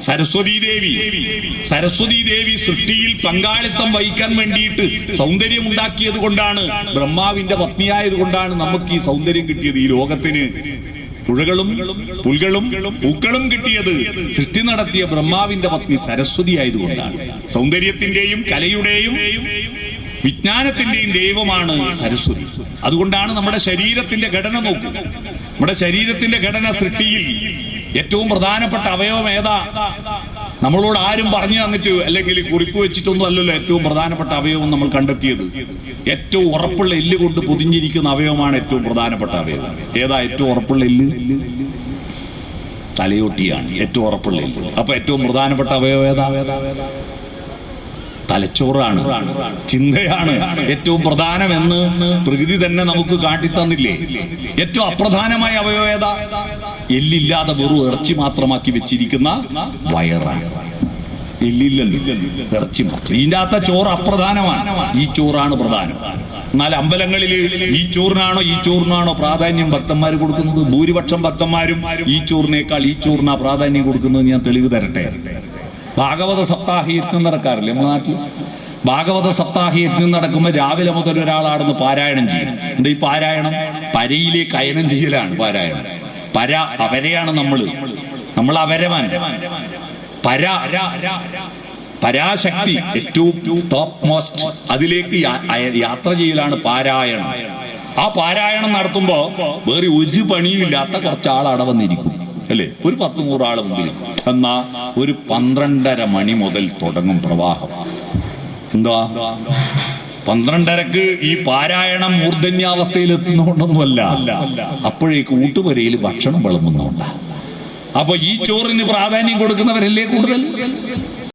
സരസ്വതി ദേവി സൃഷ്ടിയിൽ പങ്കാളിത്തം വഹിക്കാൻ വേണ്ടിയിട്ട് സൗന്ദര്യം ഉണ്ടാക്കിയത് കൊണ്ടാണ്, ബ്രഹ്മാവിന്റെ പത്നിയായത് കൊണ്ടാണ് നമുക്ക് ഈ സൗന്ദര്യം കിട്ടിയത്. ഈ ലോകത്തിന് പുഴകളും പുൽകളും പൂക്കളും കിട്ടിയത് സൃഷ്ടി നടത്തിയ ബ്രഹ്മാവിന്റെ പത്നി സരസ്വതി ആയതുകൊണ്ടാണ്. സൗന്ദര്യത്തിന്റെയും കലയുടെയും വിജ്ഞാനത്തിന്റെയും ദൈവമാണ് സരസ്വതി. അതുകൊണ്ടാണ് നമ്മുടെ ശരീരത്തിന്റെ ഘടന നോക്കുക. നമ്മുടെ ശരീരത്തിന്റെ ഘടന സൃഷ്ടിയിൽ ഏറ്റവും പ്രധാനപ്പെട്ട അവയവം ഏതാ? നമ്മളോട് ആരും പറഞ്ഞു തന്നിട്ട് അല്ലെങ്കിൽ കുറിപ്പ് വെച്ചിട്ടൊന്നും അല്ലല്ലോ ഏറ്റവും പ്രധാനപ്പെട്ട അവയവം നമ്മൾ കണ്ടെത്തിയത്. ഏറ്റവും ഉറപ്പുള്ള എല്ല് കൊണ്ട് പൊതിഞ്ഞിരിക്കുന്ന അവയവമാണ് ഏറ്റവും പ്രധാനപ്പെട്ട അവയവം. ഏതാ ഏറ്റവും ഉറപ്പുള്ള എല്ല്? തലയോട്ടിയാണ് ഏറ്റവും ഉറപ്പുള്ള എല്ല്. അപ്പൊ ഏറ്റവും പ്രധാനപ്പെട്ട അവയവം ഏതാ? തലച്ചോറാണ്, ചിന്തയാണ് ഏറ്റവും പ്രധാനമെന്ന് പ്രകൃതി തന്നെ നമുക്ക് കാട്ടിത്തന്നില്ലേ? ഏറ്റവും അപ്രധാനമായ അവയവം ഏതാ? എല്ലില്ലാതെ വെറും ഇറച്ചി മാത്രമാക്കി വെച്ചിരിക്കുന്ന വയറാണ്. എല്ലില്ലല്ലോ, ഇറച്ചി മാത്രം. ഇതിൻ്റെ അകത്ത ചോറ് അപ്രധാനമാണ്, ഈ ചോറാണ് പ്രധാനം. എന്നാൽ അമ്പലങ്ങളിൽ ഈ ചോറിനാണോ പ്രാധാന്യം ഭക്തന്മാർ കൊടുക്കുന്നത്? ഭൂരിപക്ഷം ഭക്തന്മാരും ഈ ചോറിനേക്കാൾ ഈ ചോറിനാ പ്രാധാന്യം കൊടുക്കുന്നത്. ഞാൻ തെളിവ് തരട്ടെ. ഭാഗവത സപ്താഹ യജ്ഞം നടക്കാറില്ലേ നമ്മുടെ നാട്ടിൽ? ഭാഗവത സപ്താഹ യജ്ഞം നടക്കുമ്പോൾ രാവിലെ മുതൽ ഒരാളാടുന്ന് പാരായണം ചെയ്യും. എന്താ ഈ പാരായണം? പരയിലേക്ക് അയനം ചെയ്യലാണ് പാരായണം. അവരെയാണ് നമ്മൾ അവരവാൻ. പരാശക്തി ഏറ്റവും ടോപ്പ് മോസ്റ്റ്, അതിലേക്ക് യാത്ര ചെയ്യലാണ് പാരായണം. ആ പാരായണം നടത്തുമ്പോ വേറെ ഒരു പണിയും ഇല്ലാത്ത കുറച്ചാളവിടെ വന്നിരിക്കും അല്ലേ? ഒരു 10-100 ആള് മുമ്പിൽ. എന്നാ ഒരു 12:30 മണി മുതൽ തുടങ്ങും പ്രവാഹം. എന്താ 12:30ക്ക് ഈ പാരായണം മൂർധന്യാവസ്ഥയിൽ എത്തുന്നതുകൊണ്ടൊന്നുമല്ല, അപ്പോഴേക്ക് ഊട്ടുപുരയിൽ ഭക്ഷണം വിളമ്പുന്നുണ്ട്. അപ്പൊ ഈ ചോറിന് പ്രാധാന്യം കൊടുക്കുന്നവരല്ലേ കൂടുതൽ?